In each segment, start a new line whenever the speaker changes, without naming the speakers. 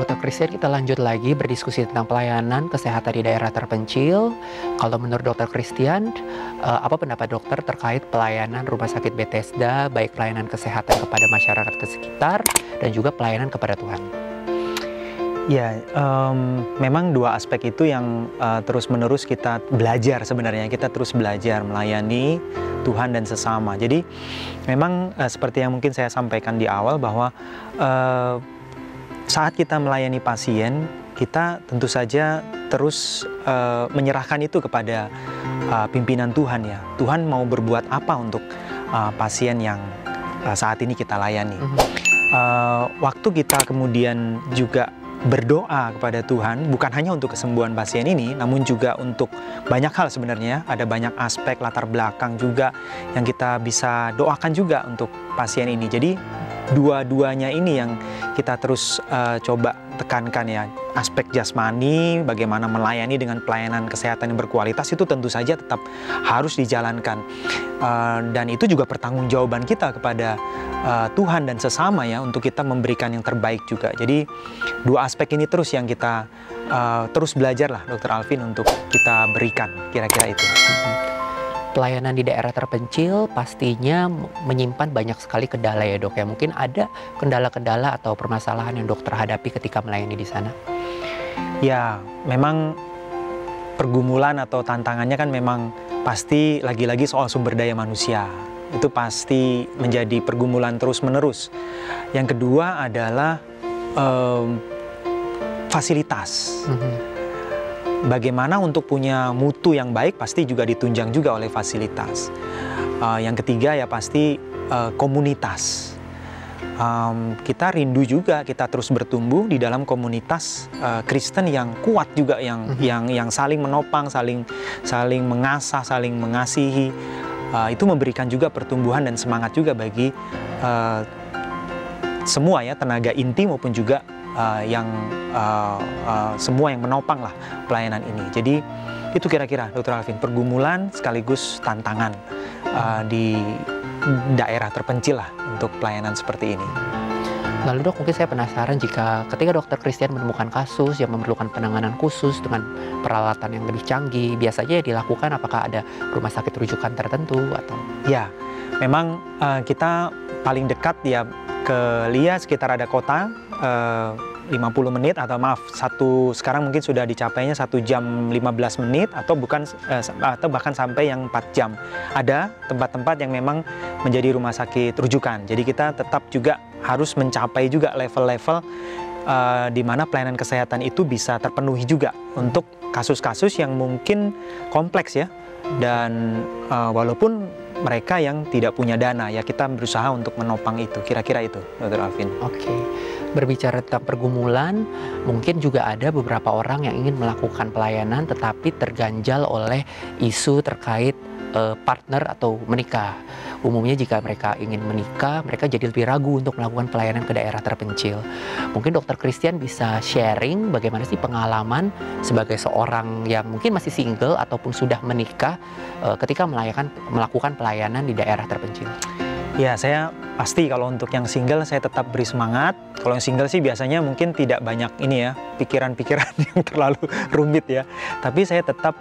Dokter Christian, kita lanjut lagi berdiskusi tentang pelayanan kesehatan di daerah terpencil. Kalau menurut Dokter Christian, apa pendapat dokter terkait pelayanan Rumah Sakit Bethesda, baik pelayanan kesehatan kepada masyarakat sekitar dan juga pelayanan kepada Tuhan?
Ya, memang dua aspek itu yang terus-menerus kita belajar sebenarnya. Kita terus belajar melayani Tuhan dan sesama. Jadi memang seperti yang mungkin saya sampaikan di awal bahwa saat kita melayani pasien, kita tentu saja terus menyerahkan itu kepada pimpinan Tuhan ya. Tuhan mau berbuat apa untuk pasien yang saat ini kita layani. Waktu kita kemudian juga berdoa kepada Tuhan, bukan hanya untuk kesembuhan pasien ini, namun juga untuk banyak hal sebenarnya. Ada banyak aspek latar belakang juga yang kita bisa doakan juga untuk pasien ini. Jadi dua-duanya ini yang kita terus coba tekankan ya. Aspek jasmani, bagaimana melayani dengan pelayanan kesehatan yang berkualitas, itu tentu saja tetap harus dijalankan. Dan itu juga pertanggungjawaban kita kepada Tuhan dan sesama ya, untuk kita memberikan yang terbaik juga. Jadi dua aspek ini terus yang kita terus belajar lah Dr. Alvin untuk kita berikan, kira-kira itu.
Pelayanan di daerah terpencil pastinya menyimpan banyak sekali kendala ya dok ya. Mungkin ada kendala-kendala atau permasalahan yang dokter hadapi ketika melayani di sana?
Ya, memang pergumulan atau tantangannya kan memang pasti lagi-lagi soal sumber daya manusia. Itu pasti menjadi pergumulan terus-menerus. Yang kedua adalah fasilitas. Bagaimana untuk punya mutu yang baik pasti juga ditunjang juga oleh fasilitas. Yang ketiga ya pasti komunitas. Kita rindu juga kita terus bertumbuh di dalam komunitas Kristen yang kuat juga, yang saling menopang, saling mengasah, saling mengasihi. Itu memberikan juga pertumbuhan dan semangat juga bagi semua ya, tenaga inti maupun juga semua yang menopang lah pelayanan ini. Jadi itu kira-kira Dr. Alvin, pergumulan sekaligus tantangan di daerah terpencil lah untuk pelayanan seperti ini.
Lalu dok, mungkin saya penasaran jika ketika Dokter Christian menemukan kasus yang memerlukan penanganan khusus dengan peralatan yang lebih canggih, biasanya dilakukan apakah ada rumah sakit rujukan tertentu atau?
Ya, memang kita paling dekat ya ke LIA, sekitar ada kota 50 menit atau maaf sekarang mungkin sudah dicapainya 1 jam 15 menit atau bahkan sampai yang 4 jam. Ada tempat-tempat yang memang menjadi rumah sakit rujukan. Jadi kita tetap juga harus mencapai juga level-level di mana pelayanan kesehatan itu bisa terpenuhi juga untuk kasus-kasus yang mungkin kompleks ya. Dan walaupun mereka yang tidak punya dana, ya kita berusaha untuk menopang itu. Kira-kira itu, Dr. Alvin.
Oke. Berbicara tentang pergumulan, mungkin juga ada beberapa orang yang ingin melakukan pelayanan tetapi terganjal oleh isu terkait partner atau menikah. Umumnya jika mereka ingin menikah, mereka jadi lebih ragu untuk melakukan pelayanan ke daerah terpencil. Mungkin Dokter Christian bisa sharing bagaimana sih pengalaman sebagai seorang yang mungkin masih single ataupun sudah menikah ketika melakukan pelayanan di daerah terpencil.
Ya, saya pasti kalau untuk yang single saya tetap beri semangat. Kalau yang single sih biasanya mungkin tidak banyak ini ya, pikiran-pikiran yang terlalu rumit ya. Tapi saya tetap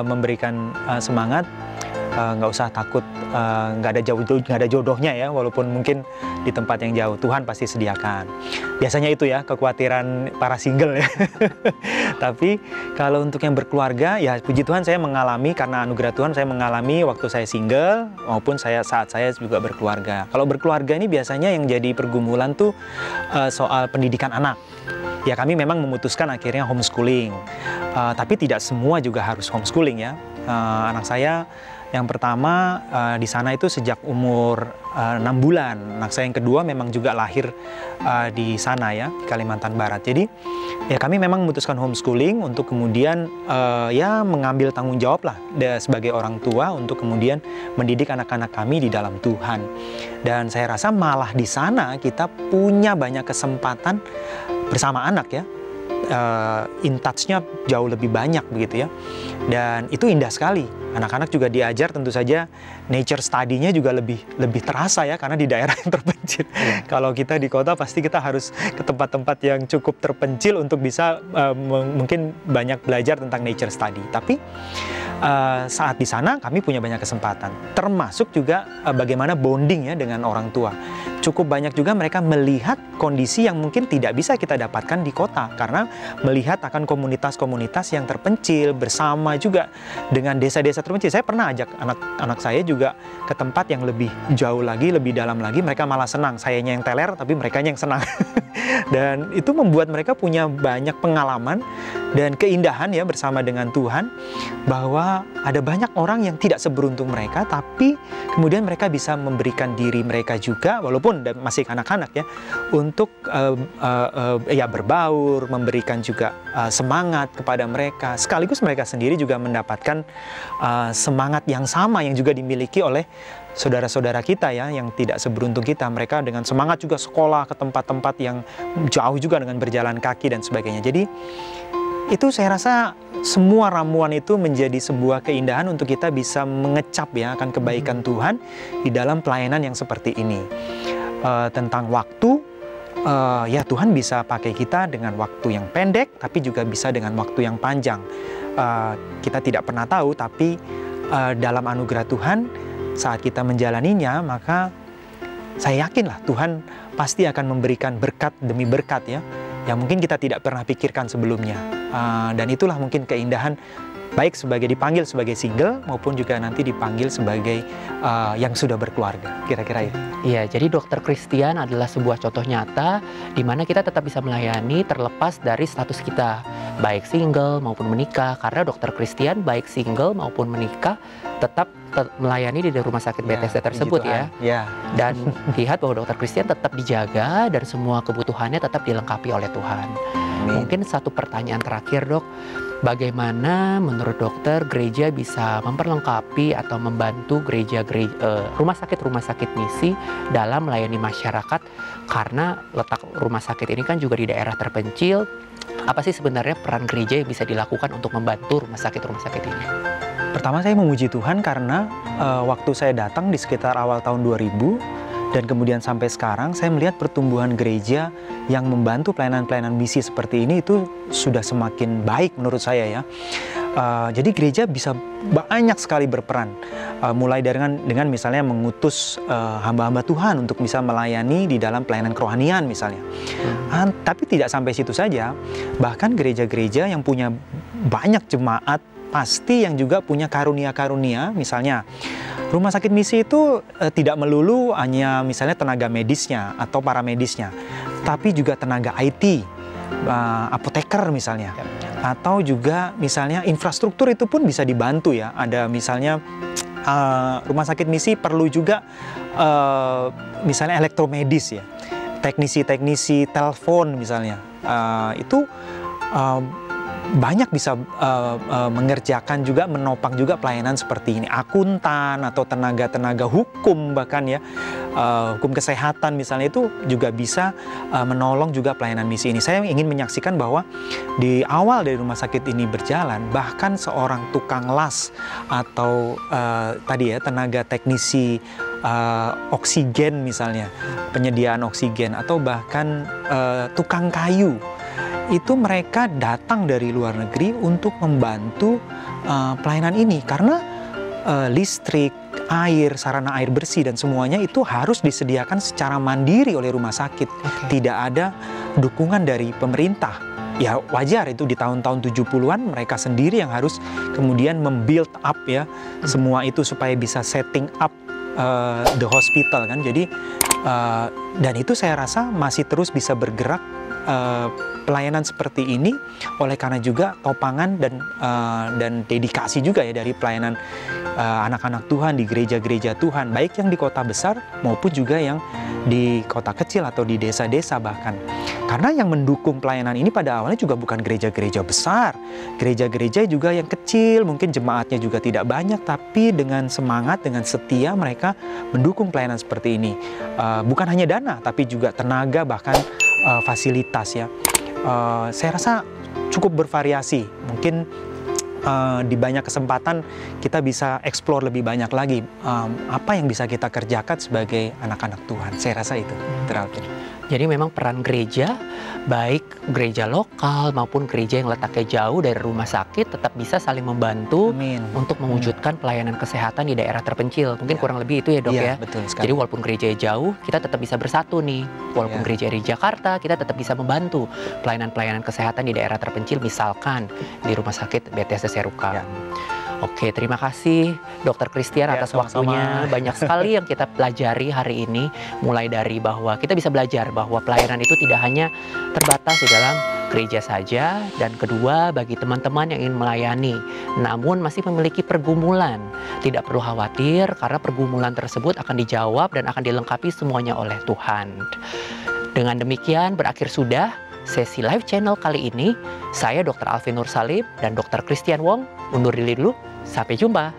memberikan semangat. Nggak usah takut, nggak ada jodohnya ya, walaupun mungkin di tempat yang jauh, Tuhan pasti sediakan. Biasanya itu ya kekhawatiran para single ya. Tapi kalau untuk yang berkeluarga, ya puji Tuhan saya mengalami, karena anugerah Tuhan saya mengalami waktu saya single maupun saat saya juga berkeluarga. Kalau berkeluarga ini biasanya yang jadi pergumulan tuh soal pendidikan anak. Ya kami memang memutuskan akhirnya homeschooling, tapi tidak semua juga harus homeschooling ya. Anak saya yang pertama di sana itu sejak umur 6 bulan. Anak saya yang kedua memang juga lahir di sana ya, di Kalimantan Barat. Jadi ya kami memang memutuskan homeschooling untuk kemudian ya mengambil tanggung jawab lah sebagai orang tua untuk kemudian mendidik anak-anak kami di dalam Tuhan. Dan saya rasa malah di sana kita punya banyak kesempatan bersama anak ya. in touch-nya jauh lebih banyak begitu ya. Dan itu indah sekali. Anak-anak juga diajar tentu saja nature study-nya juga lebih terasa ya, karena di daerah yang terpencil. Kalau kita di kota pasti kita harus ke tempat-tempat yang cukup terpencil untuk bisa mungkin banyak belajar tentang nature study. Tapi saat di sana kami punya banyak kesempatan, termasuk juga bagaimana bonding ya dengan orang tua. Cukup banyak juga mereka melihat kondisi yang mungkin tidak bisa kita dapatkan di kota, karena melihat akan komunitas-komunitas yang terpencil bersama juga dengan desa-desa terpencil. Saya pernah ajak anak-anak saya juga ke tempat yang lebih jauh lagi, lebih dalam lagi. Mereka malah senang, sayanya yang teler tapi mereka yang senang. Dan itu membuat mereka punya banyak pengalaman dan keindahan ya bersama dengan Tuhan, bahwa ada banyak orang yang tidak seberuntung mereka, tapi kemudian mereka bisa memberikan diri mereka juga, walaupun masih anak-anak ya, untuk ya berbaur, memberikan juga semangat kepada mereka. Sekaligus mereka sendiri juga mendapatkan semangat yang sama yang juga dimiliki oleh saudara-saudara kita ya, yang tidak seberuntung kita. Mereka dengan semangat juga sekolah ke tempat-tempat yang jauh juga dengan berjalan kaki dan sebagainya. Jadi itu saya rasa semua ramuan itu menjadi sebuah keindahan untuk kita bisa mengecap ya akan kebaikan Tuhan di dalam pelayanan yang seperti ini. Tentang waktu, ya Tuhan bisa pakai kita dengan waktu yang pendek, tapi juga bisa dengan waktu yang panjang. Kita tidak pernah tahu, tapi dalam anugerah Tuhan saat kita menjalaninya, maka saya yakinlah Tuhan pasti akan memberikan berkat demi berkat ya, yang mungkin kita tidak pernah pikirkan sebelumnya. Dan itulah mungkin keindahan, baik sebagai dipanggil sebagai single maupun juga nanti dipanggil sebagai yang sudah berkeluarga, kira-kira itu.
Iya, jadi Dokter Christian adalah sebuah contoh nyata di mana kita tetap bisa melayani terlepas dari status kita, baik single maupun menikah, karena Dokter Christian baik single maupun menikah tetap melayani di rumah sakit Bethesda tersebut ya. Dan lihat bahwa Dokter Christian tetap dijaga dan semua kebutuhannya tetap dilengkapi oleh Tuhan. Amin. Mungkin satu pertanyaan terakhir, Dok. Bagaimana menurut dokter gereja bisa memperlengkapi atau membantu rumah sakit misi dalam melayani masyarakat, karena letak rumah sakit ini kan juga di daerah terpencil. Apa sih sebenarnya peran gereja yang bisa dilakukan untuk membantu rumah sakit ini?
Pertama, saya memuji Tuhan karena waktu saya datang di sekitar awal tahun 2000 dan kemudian sampai sekarang, saya melihat pertumbuhan gereja yang membantu pelayanan-pelayanan misi seperti ini itu sudah semakin baik menurut saya ya. Jadi gereja bisa banyak sekali berperan, mulai dengan misalnya mengutus hamba-hamba Tuhan untuk bisa melayani di dalam pelayanan kerohanian misalnya. Tapi tidak sampai situ saja, bahkan gereja-gereja yang punya banyak jemaat pasti yang juga punya karunia-karunia. Misalnya rumah sakit misi itu tidak melulu hanya misalnya tenaga medisnya atau paramedisnya, tapi juga tenaga IT, apoteker misalnya, atau juga misalnya infrastruktur itu pun bisa dibantu ya. Ada misalnya rumah sakit misi perlu juga misalnya elektromedis ya, teknisi-teknisi telepon misalnya, itu banyak bisa mengerjakan juga, menopang juga pelayanan seperti ini. Akuntan atau tenaga-tenaga hukum bahkan ya, hukum kesehatan misalnya, itu juga bisa menolong juga pelayanan misi ini. Saya ingin menyaksikan bahwa di awal dari rumah sakit ini berjalan, bahkan seorang tukang las atau tadi ya tenaga teknisi oksigen misalnya, penyediaan oksigen, atau bahkan tukang kayu, itu mereka datang dari luar negeri untuk membantu pelayanan ini, karena listrik, air, sarana air bersih dan semuanya itu harus disediakan secara mandiri oleh rumah sakit. Tidak ada dukungan dari pemerintah. Ya wajar, itu di tahun-tahun 70-an mereka sendiri yang harus kemudian membuild up ya semua itu supaya bisa setting up the hospital kan. Jadi dan itu saya rasa masih terus bisa bergerak pelayanan seperti ini oleh karena juga topangan dan dedikasi juga ya dari pelayanan anak-anak Tuhan di gereja-gereja Tuhan, baik yang di kota besar maupun juga yang di kota kecil atau di desa-desa bahkan. Karena yang mendukung pelayanan ini pada awalnya juga bukan gereja-gereja besar, gereja-gereja juga yang kecil, mungkin jemaatnya juga tidak banyak, tapi dengan semangat, dengan setia mereka mendukung pelayanan seperti ini. Bukan hanya dana, tapi juga tenaga, bahkan fasilitas ya. Saya rasa cukup bervariasi. Mungkin di banyak kesempatan kita bisa explore lebih banyak lagi apa yang bisa kita kerjakan sebagai anak-anak Tuhan. Saya rasa itu, Alvin.
Jadi memang peran gereja, baik gereja lokal maupun gereja yang letaknya jauh dari rumah sakit, tetap bisa saling membantu untuk mewujudkan pelayanan kesehatan di daerah terpencil. Mungkin kurang lebih itu ya dok ya.
Betul sekali.
Jadi walaupun gereja jauh, kita tetap bisa bersatu nih. Walaupun gereja di Jakarta, kita tetap bisa membantu pelayanan-pelayanan kesehatan di daerah terpencil, misalkan di rumah sakit BTS Seruka. Oke, terima kasih Dr. Christian atas waktunya. Banyak sekali yang kita pelajari hari ini, mulai dari bahwa kita bisa belajar bahwa pelayanan itu tidak hanya terbatas di dalam gereja saja, dan kedua bagi teman-teman yang ingin melayani namun masih memiliki pergumulan, tidak perlu khawatir karena pergumulan tersebut akan dijawab dan akan dilengkapi semuanya oleh Tuhan. Dengan demikian berakhir sudah sesi live channel kali ini. Saya Dr. Alvin Nur Salim dan Dr. Christian Wong undur diri dulu. Sampai jumpa.